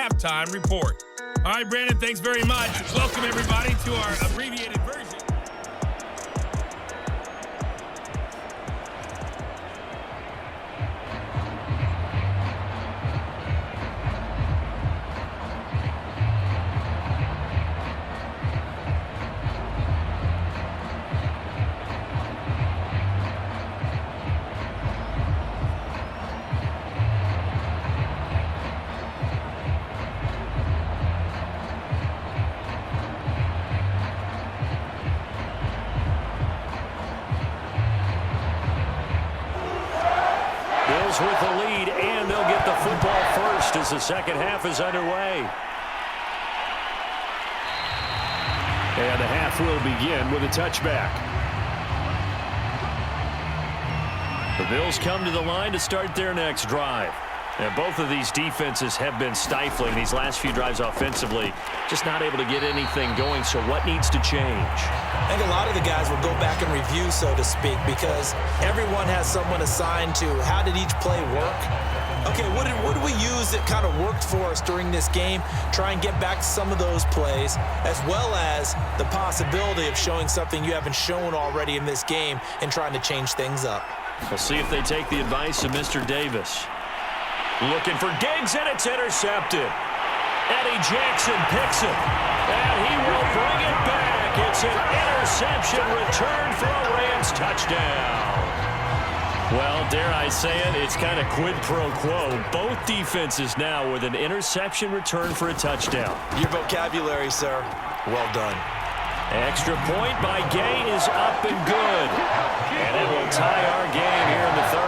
halftime report. All right, Brandon, thanks very much. Welcome, everybody, to our abbreviated version. With the lead, and they'll get the football first as the second half is underway. And the half will begin with a touchback. The Bills come to the line to start their next drive. And both of these defenses have been stifling these last few drives offensively. Just not able to get anything going, so what needs to change? I think a lot of the guys will go back and review, so to speak, because everyone has someone assigned to how did each play work. Okay, what did we use that kind of worked for us during this game? Try and get back to some of those plays, as well as the possibility of showing something you haven't shown already in this game and trying to change things up. We'll see if they take the advice of Mr. Davis. Looking for Diggs, and it's intercepted. Eddie Jackson picks it, and he will bring it back. It's an interception return for a Rams touchdown. Well, dare I say it, it's kind of quid pro quo. Both defenses now with an interception return for a touchdown. Your vocabulary, sir. Well done. Extra point by Gay is up and good. And it will tie our game here in the third.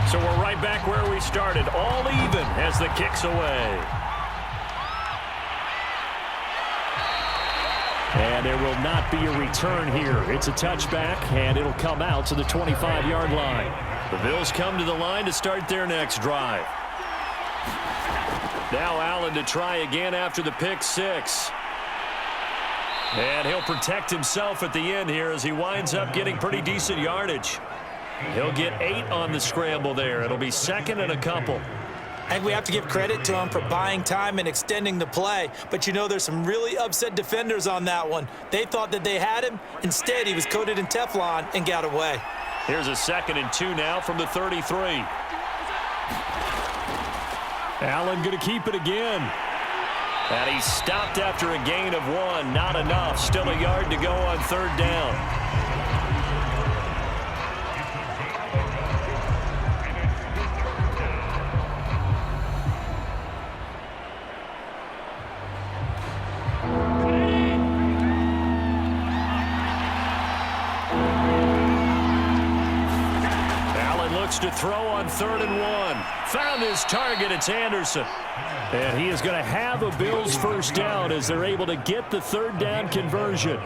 So we're right back where we started, all even as the kick's away. And there will not be a return here. It's a touchback, and it'll come out to the 25-yard line. The Bills come to the line to start their next drive. Now Allen to try again after the pick six. And he'll protect himself at the end here as he winds up getting pretty decent yardage. He'll get 8 on the scramble there. It'll be second and a couple. I think we have to give credit to him for buying time and extending the play. But, you know, there's some really upset defenders on that one. They thought that they had him. Instead, he was coated in Teflon and got away. Here's a 2nd and 2 now from the 33. Allen going to keep it again. And he's stopped after a gain of 1. Not enough. Still a yard to go on third down. To throw on 3rd and 1. Found his target. It's Anderson. And he is going to have a Bills first down as they're able to get the third down conversion.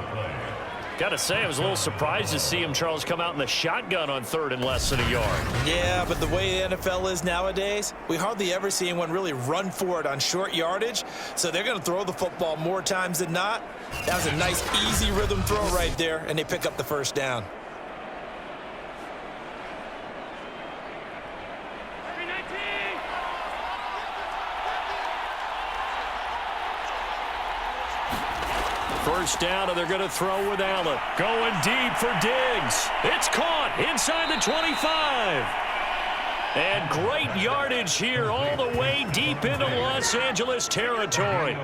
Got to say, I was a little surprised to see him, Charles, come out in the shotgun on 3rd and less than a yard. Yeah, but the way the NFL is nowadays, we hardly ever see anyone really run for it on short yardage. So they're going to throw the football more times than not. That was a nice, easy rhythm throw right there, and they pick up the first down. First down, and they're going to throw with Allen. Going deep for Diggs. It's caught inside the 25. And great yardage here all the way deep into Los Angeles territory.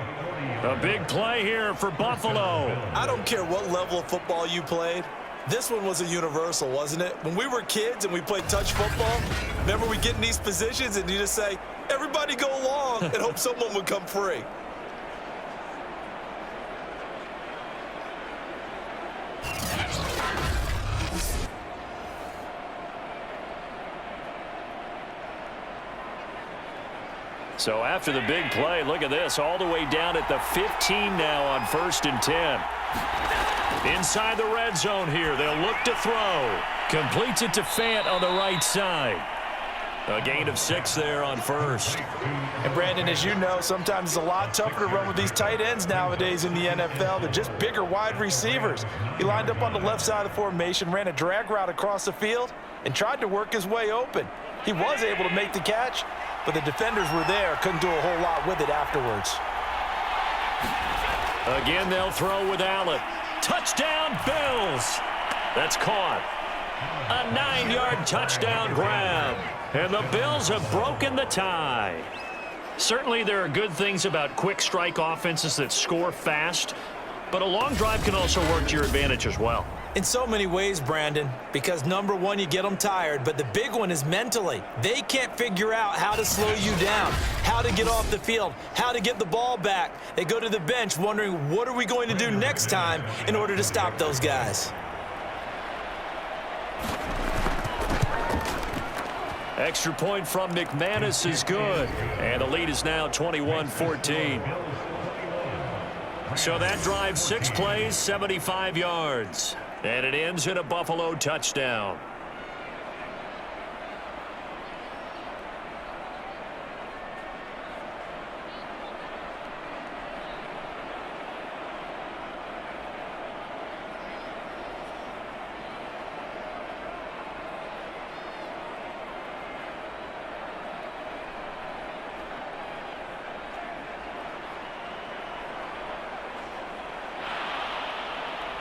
A big play here for Buffalo. I don't care what level of football you played. This one was a universal, wasn't it? When we were kids and we played touch football, remember we get in these positions and you just say, everybody go along and hope someone would come free. So after the big play, look at this, all the way down at the 15 now on 1st and 10. Inside the red zone here, they'll look to throw. Completes it to Fant on the right side. A gain of 6 there on 1st. And Brandon, as you know, sometimes it's a lot tougher to run with these tight ends nowadays in the NFL. They're just bigger wide receivers. He lined up on the left side of the formation, ran a drag route across the field, and tried to work his way open. He was able to make the catch, but the defenders were there, couldn't do a whole lot with it afterwards. Again, they'll throw with Allen. Touchdown, Bills! That's caught. A 9-yard touchdown grab. And the Bills have broken the tie. Certainly there are good things about quick strike offenses that score fast, but a long drive can also work to your advantage as well. In so many ways, Brandon, because number one, you get them tired, but the big one is mentally. They can't figure out how to slow you down, how to get off the field, how to get the ball back. They go to the bench wondering, what are we going to do next time in order to stop those guys? Extra point from McManus is good. And the lead is now 21-14. So that drive, 6 plays, 75 yards. And it ends in a Buffalo touchdown.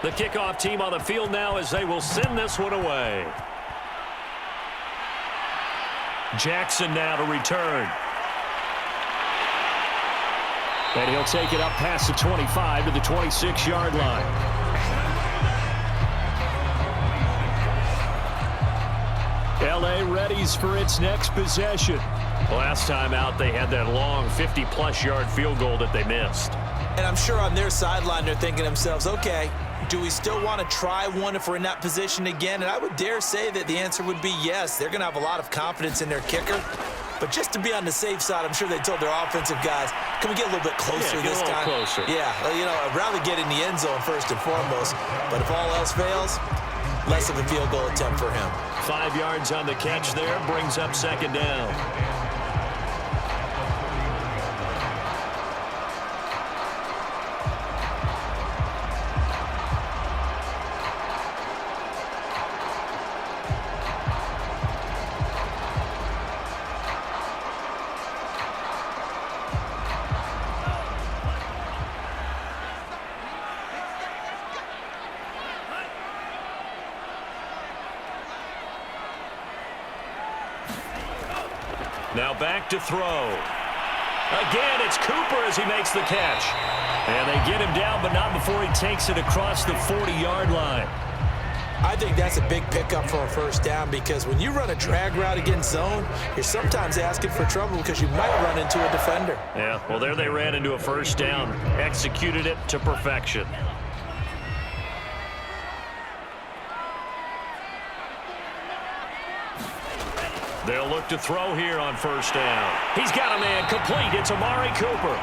The kickoff team on the field now as they will send this one away. Jackson now to return. And he'll take it up past the 25 to the 26-yard line. L.A. readies for its next possession. Last time out, they had that long 50-plus yard field goal that they missed. And I'm sure on their sideline they're thinking to themselves, okay, do we still want to try one if we're in that position again? And I would dare say that the answer would be yes. They're going to have a lot of confidence in their kicker. But just to be on the safe side, I'm sure they told their offensive guys, can we get a little bit closer this time? Closer. Yeah, well, you know, I'd rather get in the end zone first and foremost. But if all else fails, less of a field goal attempt for him. 5 yards on the catch there, brings up 2nd down. Now back to throw. Again, it's Cooper as he makes the catch. And they get him down, but not before he takes it across the 40-yard line. I think that's a big pickup for a first down because when you run a drag route against zone, you're sometimes asking for trouble because you might run into a defender. Yeah, well, there they ran into a first down. Executed it to perfection. They'll look to throw here on first down. He's got a man complete. It's Amari Cooper.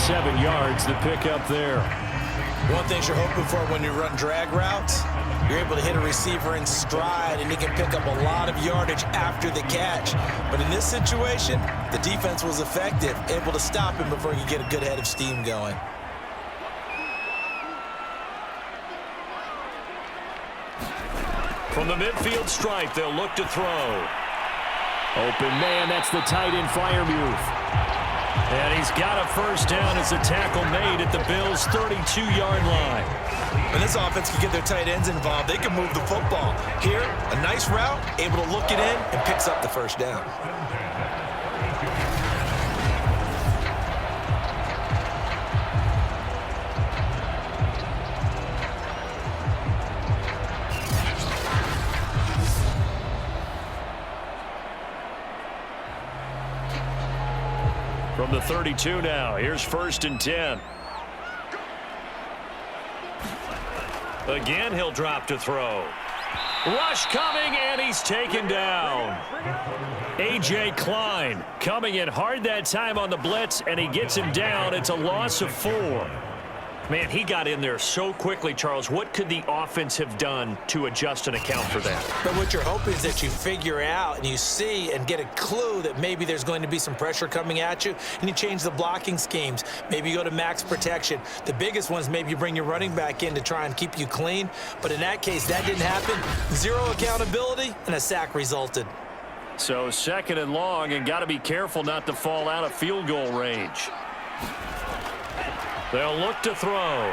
7 yards, the pickup there. One thing you're hoping for when you run drag routes, you're able to hit a receiver in stride, and he can pick up a lot of yardage after the catch. But in this situation, the defense was effective, able to stop him before he could get a good head of steam going. From the midfield stripe, they'll look to throw. Open man, that's the tight end Freiermuth. And he's got a first down as the tackle made at the Bills' 32-yard line. When this offense can get their tight ends involved, they can move the football. Here, a nice route, able to look it in, and picks up the first down. From the 32 now, here's 1st and 10. Again, he'll drop to throw. Rush coming, and he's taken down. A.J. Klein coming in hard that time on the blitz, and he gets him down. It's a loss of 4. Man, he got in there so quickly, Charles. What could the offense have done to adjust and account for that? But what you're hoping is that you figure out and you see and get a clue that maybe there's going to be some pressure coming at you, and you change the blocking schemes. Maybe you go to max protection. The biggest one is maybe you bring your running back in to try and keep you clean. But in that case, that didn't happen. 0 accountability, and a sack resulted. So 2nd and long, and got to be careful not to fall out of field goal range. They'll look to throw.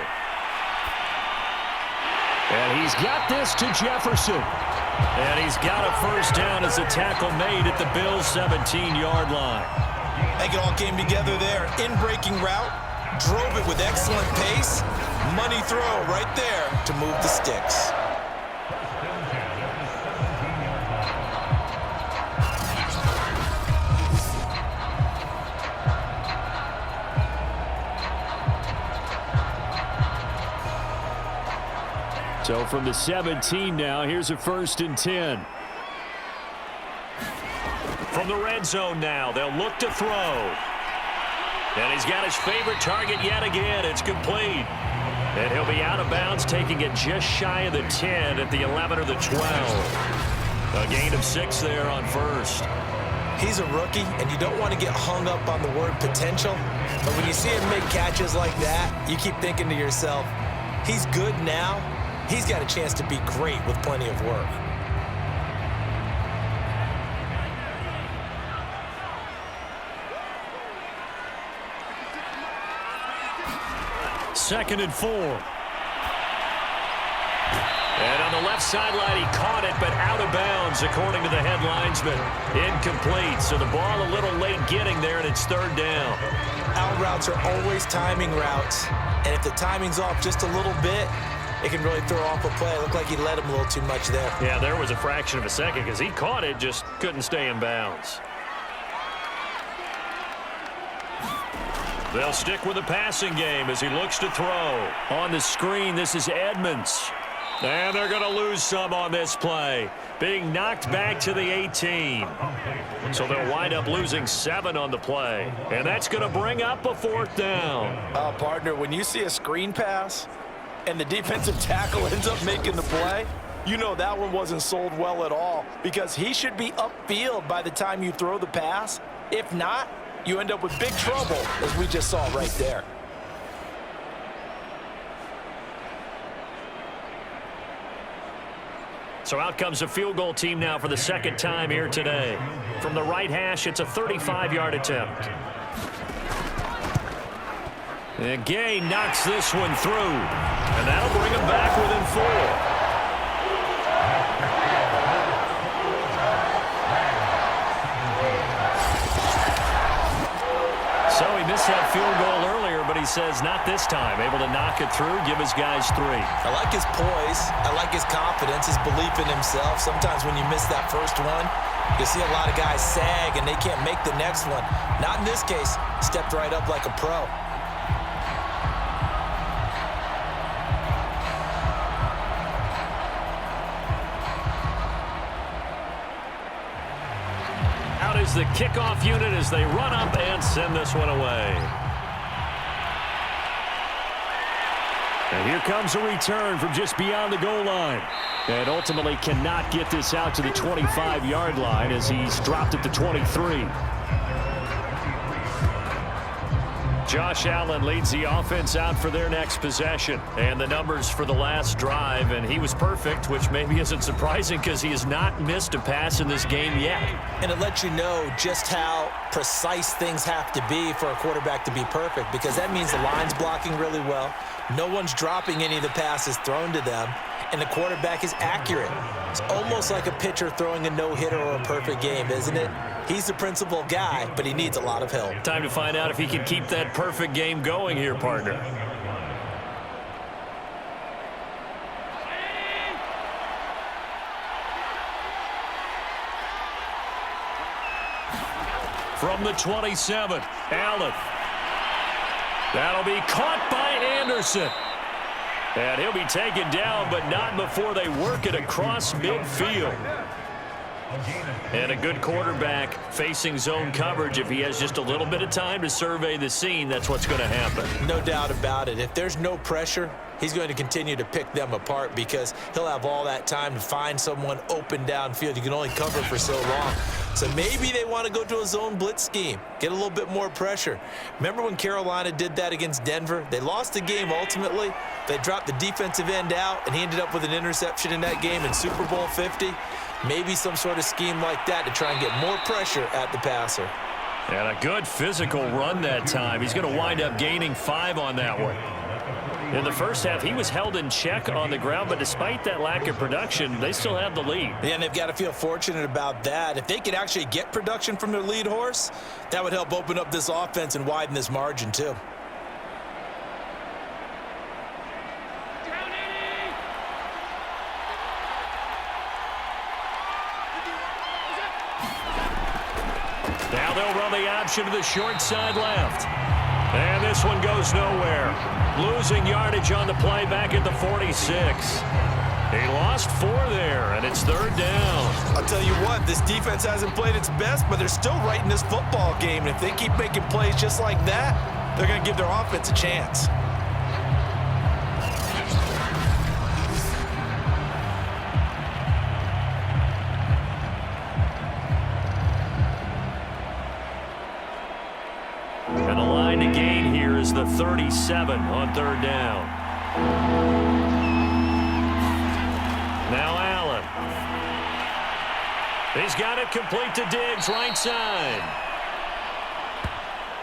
And he's got this to Jefferson. And he's got a first down as the tackle made at the Bills' 17-yard line. I think it all came together there. In-breaking route, drove it with excellent pace. Money throw right there to move the sticks. So from the 17 now, here's a 1st and 10. From the red zone now, they'll look to throw. And he's got his favorite target yet again. It's complete. And he'll be out of bounds, taking it just shy of the 10 at the 11 or the 12. A gain of 6 there on 1st. He's a rookie, and you don't want to get hung up on the word potential. But when you see him make catches like that, you keep thinking to yourself, he's good now. He's got a chance to be great with plenty of work. Second and 4. And on the left sideline, he caught it, but out of bounds, according to the head linesman. Incomplete, so the ball a little late getting there, and it's 3rd down. Out routes are always timing routes, and if the timing's off just a little bit, it can really throw off a play. It looked like he let him a little too much there. Yeah, there was a fraction of a second because he caught it, just couldn't stay in bounds. They'll stick with the passing game as he looks to throw. On the screen, this is Edmonds. And they're going to lose some on this play. Being knocked back to the 18. So they'll wind up losing 7 on the play. And that's going to bring up a 4th down. Partner, when you see a screen pass and the defensive tackle ends up making the play, you know that one wasn't sold well at all, because he should be upfield by the time you throw the pass. If not, you end up with big trouble, as we just saw right there. So out comes a field goal team now for the 2nd time here today. From the right hash, it's a 35-yard attempt. And Gay knocks this one through. And that'll bring him back within 4. So he missed that field goal earlier, but he says not this time. Able to knock it through, give his guys 3. I like his poise. I like his confidence, his belief in himself. Sometimes when you miss that first one, you see a lot of guys sag and they can't make the next one. Not in this case. Stepped right up like a pro. Out is the kickoff unit as they run up and send this one away. And here comes a return from just beyond the goal line. And ultimately cannot get this out to the 25-yard line as he's dropped at the 23. Josh Allen leads the offense out for their next possession. And the numbers for the last drive, and he was perfect, which maybe isn't surprising because he has not missed a pass in this game yet. And it lets you know just how precise things have to be for a quarterback to be perfect, because that means the line's blocking really well. No one's dropping any of the passes thrown to them, and the quarterback is accurate. It's almost like a pitcher throwing a no-hitter or a perfect game, isn't it? He's the principal guy, but he needs a lot of help. Time to find out if he can keep that perfect game going here, partner. From the 27, Allen. That'll be caught by Anderson. And he'll be taken down, but not before they work it across midfield. And a good quarterback facing zone coverage. If he has just a little bit of time to survey the scene, that's what's going to happen. No doubt about it. If there's no pressure, he's going to continue to pick them apart because he'll have all that time to find someone open downfield. You can only cover for so long. So maybe they want to go to a zone blitz scheme, get a little bit more pressure. Remember when Carolina did that against Denver? They lost the game ultimately. They dropped the defensive end out, and he ended up with an interception in that game in Super Bowl 50. Maybe some sort of scheme like that to try and get more pressure at the passer. And a good physical run that time. He's going to wind up gaining 5 on that one. In the first half, he was held in check on the ground, but despite that lack of production, they still have the lead. Yeah, and they've got to feel fortunate about that. If they could actually get production from their lead horse, that would help open up this offense and widen this margin too. Now they'll run the option to the short side left. And this one goes nowhere. Losing yardage on the play back at the 46. He lost 4 there, and it's 3rd down. I'll tell you what, this defense hasn't played its best, but they're still right in this football game. And if they keep making plays just like that, they're going to give their offense a chance. And the line to gain here is the 37 on 3rd down. Now Allen. He's got it complete to Diggs, right side.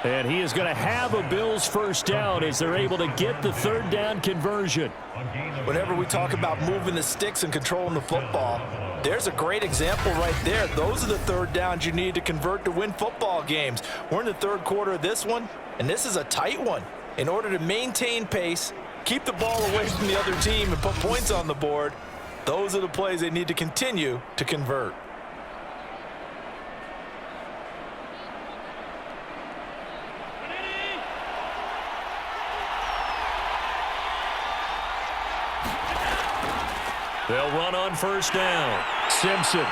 And he is going to have a Bills first down as they're able to get the 3rd down conversion. Whenever we talk about moving the sticks and controlling the football, there's a great example right there. Those are the 3rd downs you need to convert to win football games. We're in the 3rd quarter of this one, and this is a tight one. In order to maintain pace, keep the ball away from the other team, and put points on the board, those are the plays they need to continue to convert. They'll run on 1st down. Simpson.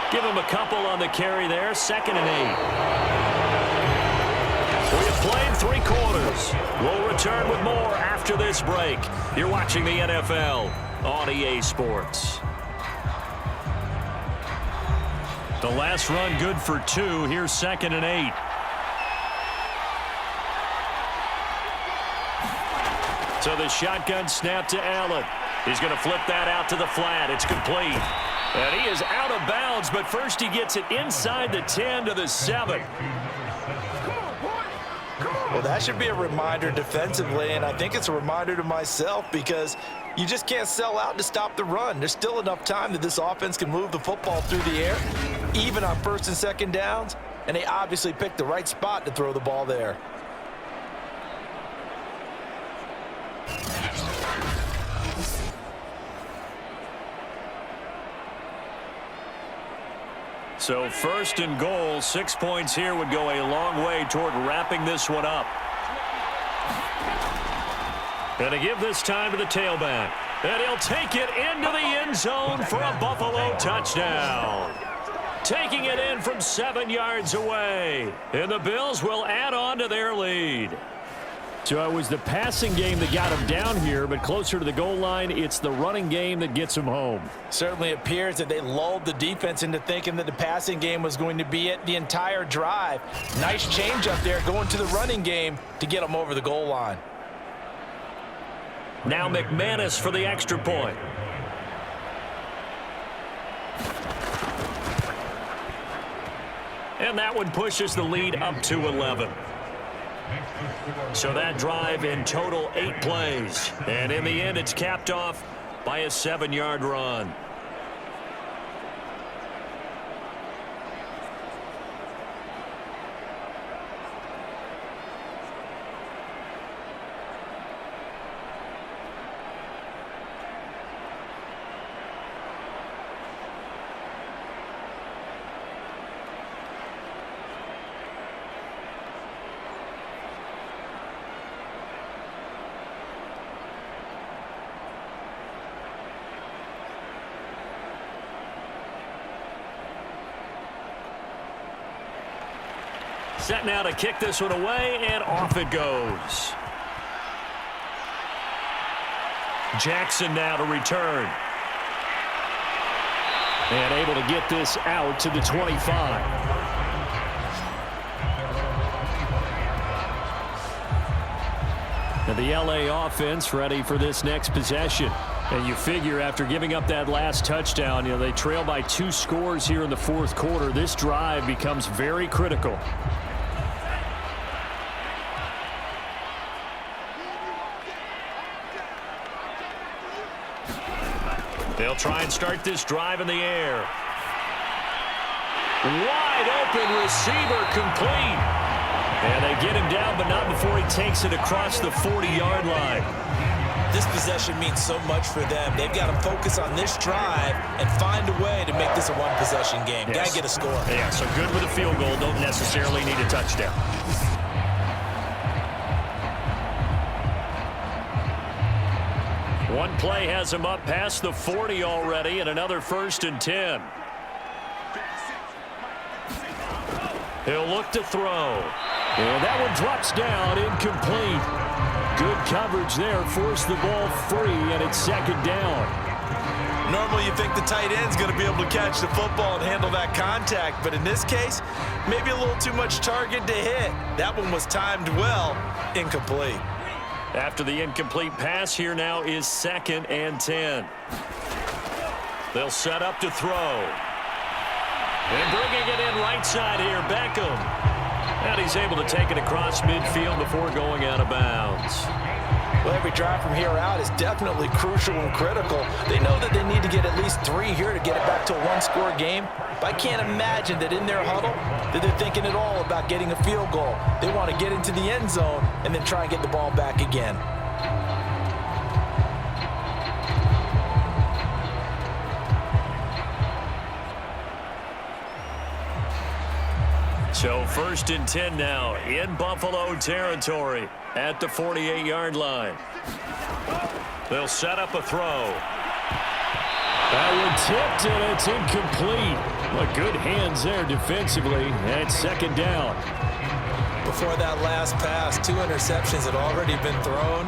Give him a couple on the carry there. 2nd and 8. We have played 3 quarters. We'll return with more after this break. You're watching the NFL on EA Sports. The last run good for 2. Here's 2nd and 8. So the shotgun snap to Allen. He's going to flip that out to the flat. It's complete. And he is out of bounds, but first he gets it inside the 10 to the 7. Well, that should be a reminder defensively, and I think it's a reminder to myself because you just can't sell out to stop the run. There's still enough time that this offense can move the football through the air, even on 1st and 2nd downs, and they obviously picked the right spot to throw the ball there. So 1st and goal, 6 points here would go a long way toward wrapping this one up. And to give this time to the tailback. And he'll take it into the end zone for a Buffalo touchdown. Taking it in from 7 yards away. And the Bills will add on to their lead. So it was the passing game that got him down here, but closer to the goal line, it's the running game that gets him home. Certainly appears that they lulled the defense into thinking that the passing game was going to be it the entire drive. Nice change up there going to the running game to get them over the goal line. Now McManus for the extra point. And that one pushes the lead up to 11. So that drive in total 8 plays. And in the end, it's capped off by a 7-yard run. Set now to kick this one away, and off it goes. Jackson now to return. And able to get this out to the 25. And the LA offense ready for this next possession. And you figure after giving up that last touchdown, they trail by 2 scores here in the fourth quarter. This drive becomes very critical. They'll try and start this drive in the air. Wide open receiver complete. And they get him down, but not before he takes it across the 40-yard line. This possession means so much for them. They've got to focus on this drive and find a way to make this a one-possession game. Yes. Got to get a score. Yeah, so good with a field goal. Don't necessarily need a touchdown. One play has him up past the 40 already, and another 1st and 10. He'll look to throw. And that one drops down, incomplete. Good coverage there, forced the ball free, and it's 2nd down. Normally you think the tight end's going to be able to catch the football and handle that contact, but in this case, maybe a little too much target to hit. That one was timed well, incomplete. After the incomplete pass, here now is 2nd and 10. They'll set up to throw. And bringing it in right side here, Beckham. And he's able to take it across midfield before going out of bounds. Well, every drive from here out is definitely crucial and critical. They know that they need to get at least 3 here to get it back to a one-score game. But I can't imagine that in their huddle that they're thinking at all about getting a field goal. They want to get into the end zone and then try and get the ball back again. So 1st and 10 now in Buffalo territory at the 48-yard line. They'll set up a throw. That one tipped, and it's incomplete. Well, good hands there defensively, and 2nd down. Before that last pass, 2 interceptions had already been thrown.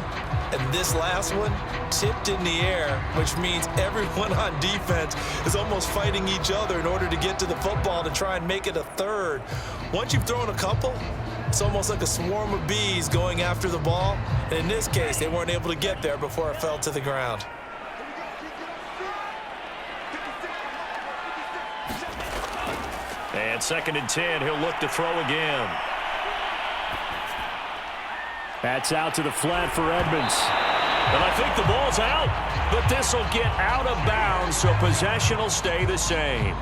And this last one tipped in the air, which means everyone on defense is almost fighting each other in order to get to the football to try and make it a 3rd. Once you've thrown a couple, it's almost like a swarm of bees going after the ball. And in this case, they weren't able to get there before it fell to the ground. And 2nd and 10, he'll look to throw again. That's out to the flat for Edmonds. And I think the ball's out, but this will get out of bounds, so possession will stay the same.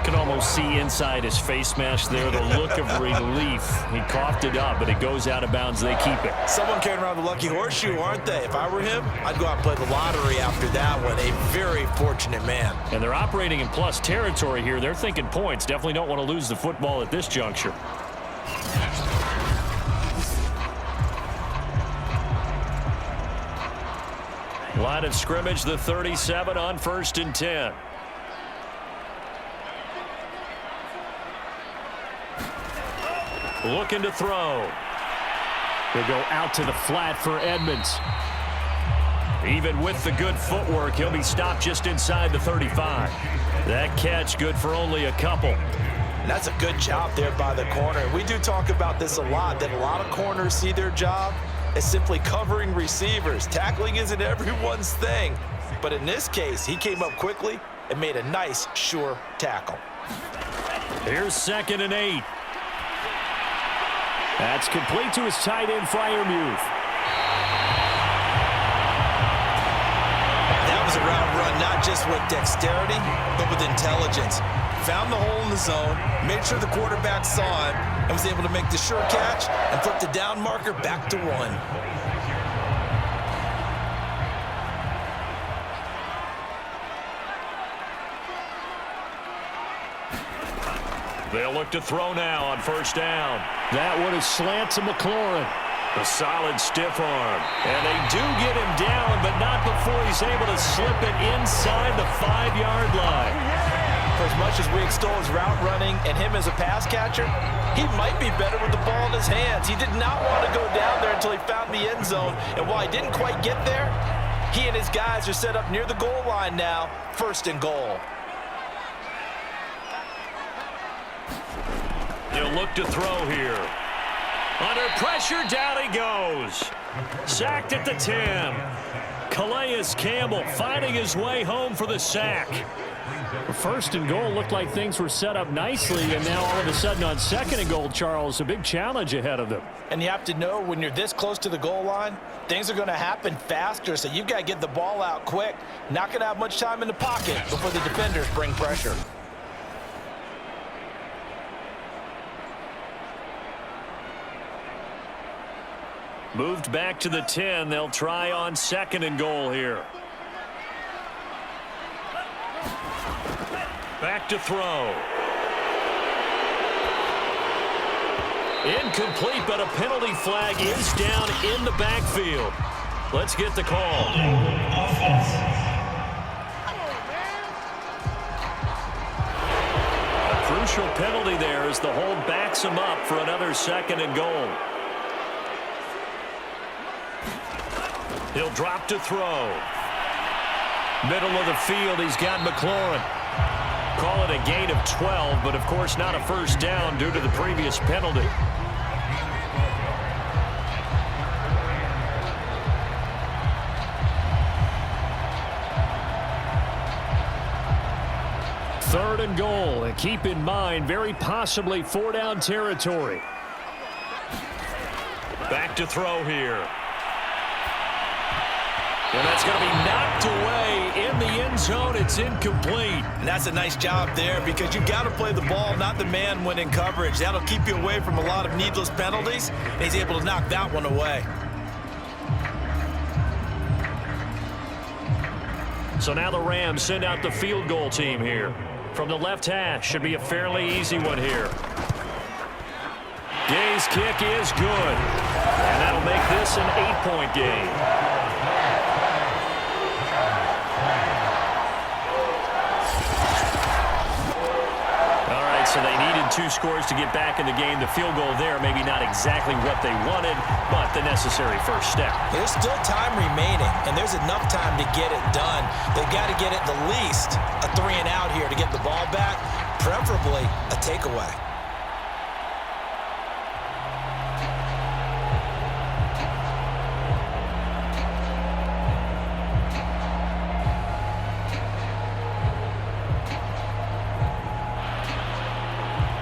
Can almost see inside his face mask there the look of relief. He coughed it up, but it goes out of bounds. They keep it. Someone carrying around the lucky horseshoe, aren't they? If I were him, I'd go out and play the lottery after that one. A very fortunate man. And they're operating in plus territory here. They're thinking points. Definitely don't want to lose the football at this juncture. Line of scrimmage, the 37 on 1st and 10. Looking to throw. They'll go out to the flat for Edmonds. Even with the good footwork, he'll be stopped just inside the 35. That catch good for only a couple. And that's a good job there by the corner. We do talk about this a lot, that a lot of corners see their job as simply covering receivers. Tackling isn't everyone's thing. But in this case, he came up quickly and made a nice, sure tackle. Here's 2nd and 8. That's complete to his tight end, Freiermuth. That was a route run, not just with dexterity, but with intelligence. Found the hole in the zone, made sure the quarterback saw him, and was able to make the sure catch and flip the down marker back to 1. They'll look to throw now on 1st down. That one is slant to McLaurin. A solid stiff arm. And they do get him down, but not before he's able to slip it inside the 5-yard line. for as much as we extol his route running and him as a pass catcher, he might be better with the ball in his hands. He did not want to go down there until he found the end zone. And while he didn't quite get there, he and his guys are set up near the goal line now, 1st and goal. He'll look to throw here. Under pressure, down he goes. Sacked at the 10. Calais Campbell finding his way home for the sack. 1st and goal looked like things were set up nicely, and now all of a sudden on 2nd and goal, Charles, a big challenge ahead of them. And you have to know when you're this close to the goal line, things are going to happen faster, so you've got to get the ball out quick. Not going to have much time in the pocket before the defenders bring pressure. Moved back to the 10. They'll try on 2nd and goal here. Back to throw. Incomplete, but a penalty flag is down in the backfield. Let's get the call. A crucial penalty there as the hold backs him up for another 2nd and goal. He'll drop to throw. Middle of the field, he's got McLaurin. Call it a gain of 12, but of course not a first down due to the previous penalty. Third and goal, and keep in mind, very possibly 4-down territory. Back to throw here. And that's going to be knocked away in the end zone. It's incomplete. And that's a nice job there because you've got to play the ball, not the man when in coverage. That'll keep you away from a lot of needless penalties. And he's able to knock that one away. So now the Rams send out the field goal team here. From the left hash, should be a fairly easy one here. Gay's kick is good. And that'll make this an 8-point game. So they needed 2 scores to get back in the game. The field goal there, maybe not exactly what they wanted, but the necessary first step. There's still time remaining, and there's enough time to get it done. They've got to get at the least a 3-and-out here to get the ball back, preferably a takeaway.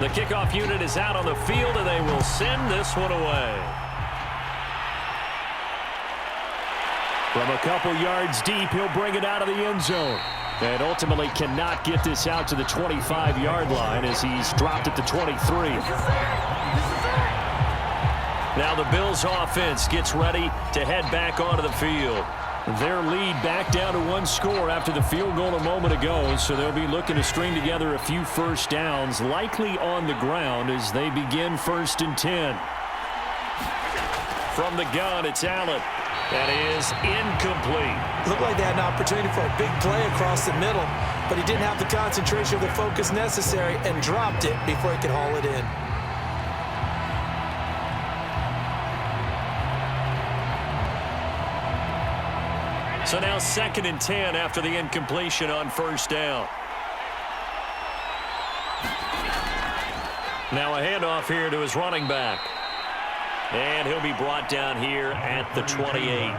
The kickoff unit is out on the field, and they will send this one away. From a couple yards deep, he'll bring it out of the end zone. And ultimately cannot get this out to the 25-yard line as he's dropped at the 23. Now the Bills offense gets ready to head back onto the field. Their lead back down to 1 score after the field goal a moment ago, so they'll be looking to string together a few first downs, likely on the ground as they begin 1st and 10. From the gun, it's Allen. That is incomplete. Looked like they had an opportunity for a big play across the middle, but he didn't have the concentration or the focus necessary and dropped it before he could haul it in. So now 2nd and 10 after the incompletion on first down. Now a handoff here to his running back. And he'll be brought down here at the 28.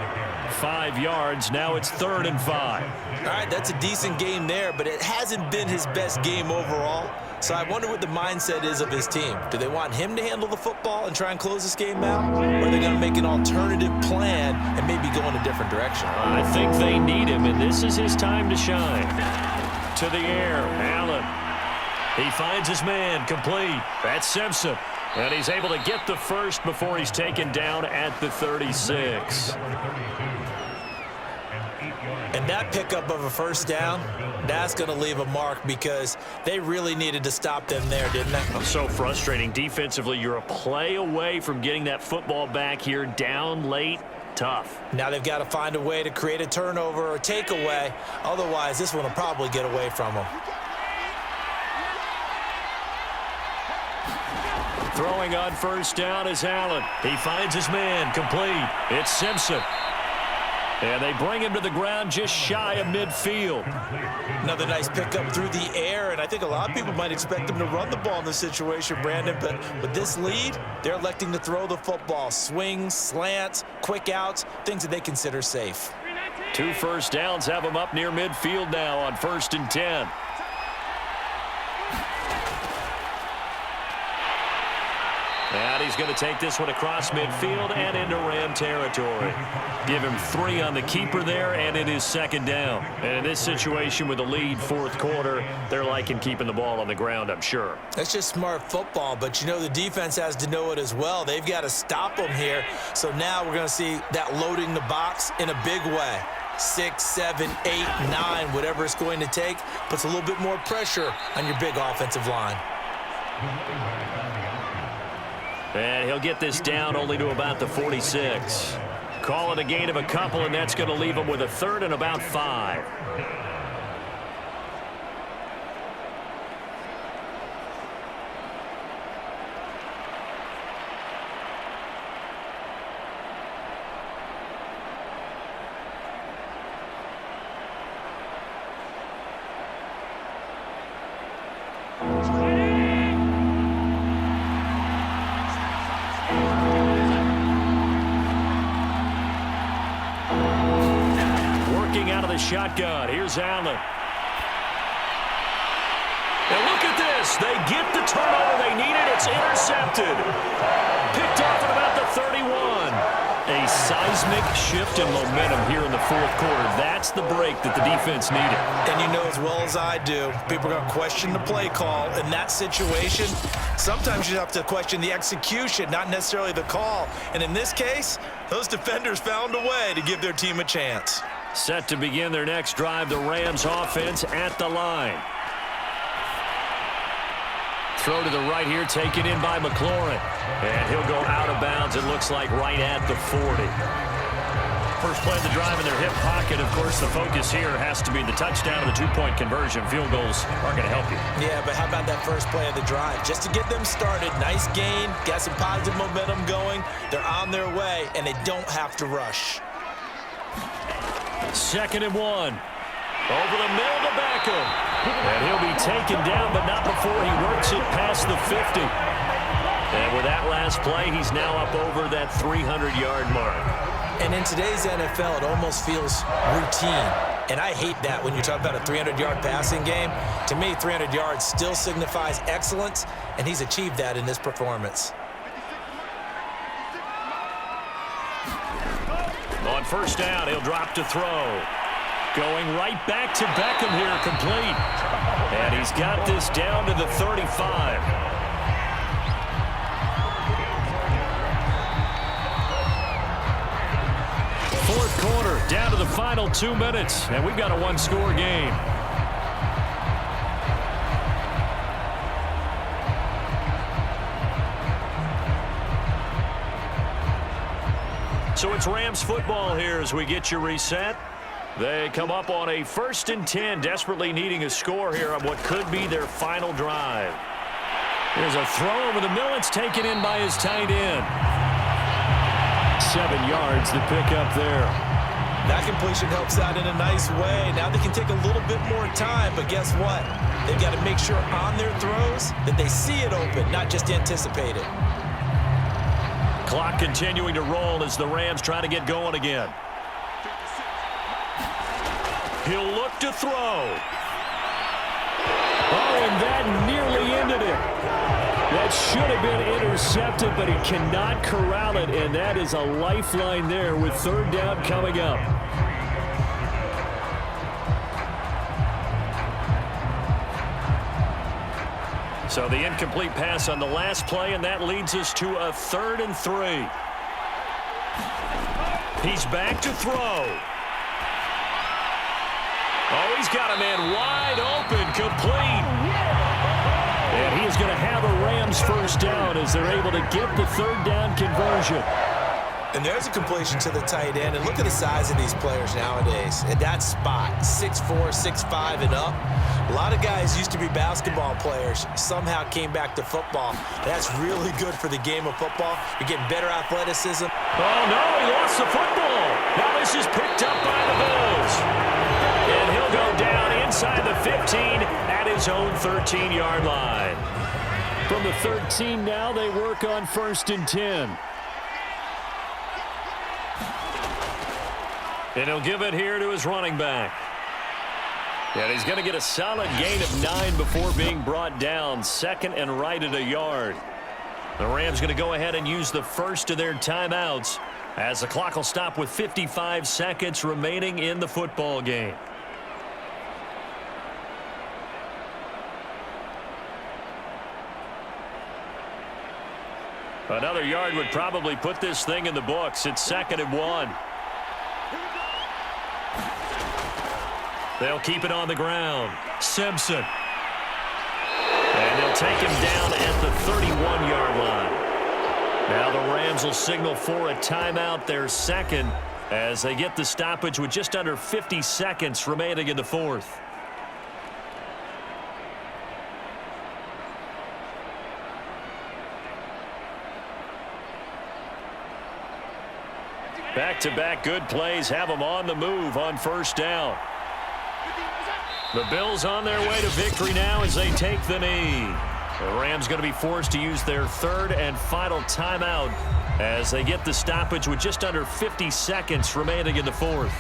5 yards. Now it's 3rd and 5. All right, that's a decent game there, but it hasn't been his best game overall. So I wonder what the mindset is of his team. Do they want him to handle the football and try and close this game out? Or are they going to make an alternative plan and maybe go in a different direction? I think they need him, and this is his time to shine. To the air, Allen. He finds his man, complete. That's Simpson. And he's able to get the first before he's taken down at the 36. And that pickup of a first down, that's going to leave a mark because they really needed to stop them there, didn't they? So frustrating. Defensively, you're a play away from getting that football back here down late. Tough. Now they've got to find a way to create a turnover or takeaway. Otherwise, this one will probably get away from them. Throwing on first down is Allen. He finds his man, complete. It's Simpson. And they bring him to the ground just shy of midfield. Another nice pickup through the air, and I think a lot of people might expect them to run the ball in this situation, Brandon, but with this lead, they're electing to throw the football. Swings, slants, quick outs, things that they consider safe. 2 first downs have them up near midfield now on 1st and 10. And he's going to take this one across midfield and into Ram territory. Give him 3 on the keeper there, and it is 2nd down. And in this situation with the lead 4th quarter, they're liking keeping the ball on the ground, I'm sure. That's just smart football, but you know the defense has to know it as well. They've got to stop them here. So now we're going to see that loading the box in a big way. 6, 7, 8, 9, whatever it's going to take, puts a little bit more pressure on your big offensive line. And he'll get this down only to about the 46. Call it a gain of a couple, and that's going to leave him with a 3rd and about 5. Shotgun. Here's Allen. And look at this. They get the turnover they needed. It's intercepted. Picked off at about the 31. A seismic shift in momentum here in the 4th quarter. That's the break that the defense needed. And you know as well as I do, people are going to question the play call. In that situation, sometimes you have to question the execution, not necessarily the call. And in this case, those defenders found a way to give their team a chance. Set to begin their next drive, the Rams offense at the line. Throw to the right here, taken in by McLaurin. And he'll go out of bounds, it looks like right at the 40. First play of the drive in their hip pocket. Of course, the focus here has to be the touchdown and the 2-point conversion. Field goals aren't going to help you. Yeah, but how about that first play of the drive? Just to get them started, nice gain, got some positive momentum going. They're on their way, and they don't have to rush. 2nd and 1. Over the middle to Beckham. And he'll be taken down, but not before he works it past the 50. And with that last play, he's now up over that 300-yard mark. And in today's NFL, it almost feels routine. And I hate that when you talk about a 300-yard passing game. To me, 300 yards still signifies excellence, and he's achieved that in this performance. On first down, he'll drop to throw. Going right back to Beckham here, complete. And he's got this down to the 35. Fourth quarter, down to the final 2 minutes, and we've got a 1-score game. So it's Rams football here as we get you reset. They come up on a 1st and 10, desperately needing a score here on what could be their final drive. There's a throw over the middle. It's taken in by his tight end. 7 yards to pick up there. That completion helps out in a nice way. Now they can take a little bit more time, but guess what? They've got to make sure on their throws that they see it open, not just anticipate it. Clock continuing to roll as the Rams try to get going again. He'll look to throw. Oh, and that nearly ended it. That should have been intercepted, but he cannot corral it, and that is a lifeline there with 3rd down coming up. So the incomplete pass on the last play, and that leads us to a 3rd and 3. He's back to throw. Oh, he's got a man wide open, complete. And he is going to have a Rams first down as they're able to get the 3rd down conversion. And there's a completion to the tight end. And look at the size of these players nowadays. At that spot, 6'4", 6'5", and up. A lot of guys used to be basketball players, somehow came back to football. That's really good for the game of football. You're getting better athleticism. Oh, no, he lost the football. Now this is picked up by the Bills. And he'll go down inside the 15 at his own 13-yard line. From the 13 now, they work on 1st and 10. And he'll give it here to his running back. And he's going to get a solid gain of 9 before being brought down. 2nd and right at a yard. The Rams going to go ahead and use the first of their timeouts as the clock will stop with 55 seconds remaining in the football game. Another yard would probably put this thing in the books. It's 2nd and 1. They'll keep it on the ground. Simpson. And they'll take him down at the 31-yard line. Now the Rams will signal for a timeout, their second, as they get the stoppage with just under 50 seconds remaining in the fourth. Back-to-back good plays have them on the move on 1st down. The Bills on their way to victory now as they take the knee. The Rams going to be forced to use their 3rd and final timeout as they get the stoppage with just under 50 seconds remaining in the fourth.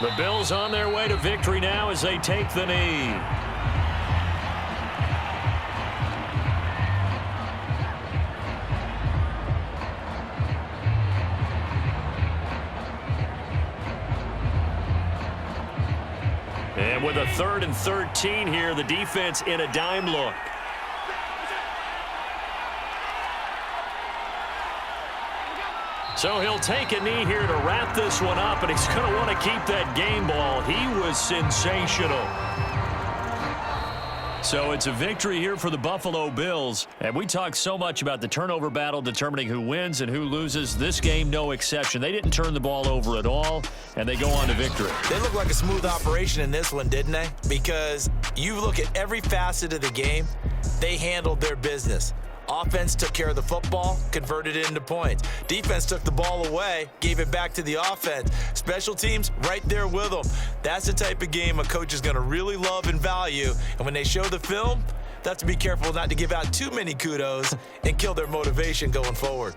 The Bills on their way to victory now as they take the knee. And with a 3rd and 13 here, the defense in a dime look. So he'll take a knee here to wrap this one up, and he's going to want to keep that game ball. He was sensational. So it's a victory here for the Buffalo Bills. And we talk so much about the turnover battle determining who wins and who loses. This game, no exception. They didn't turn the ball over at all, and they go on to victory. They look like a smooth operation in this one, didn't they? Because you look at every facet of the game, they handled their business. Offense took care of the football, converted it into points. Defense took the ball away, gave it back to the offense. Special teams, right there with them. That's the type of game a coach is going to really love and value. And when they show the film, they have to be careful not to give out too many kudos and kill their motivation going forward.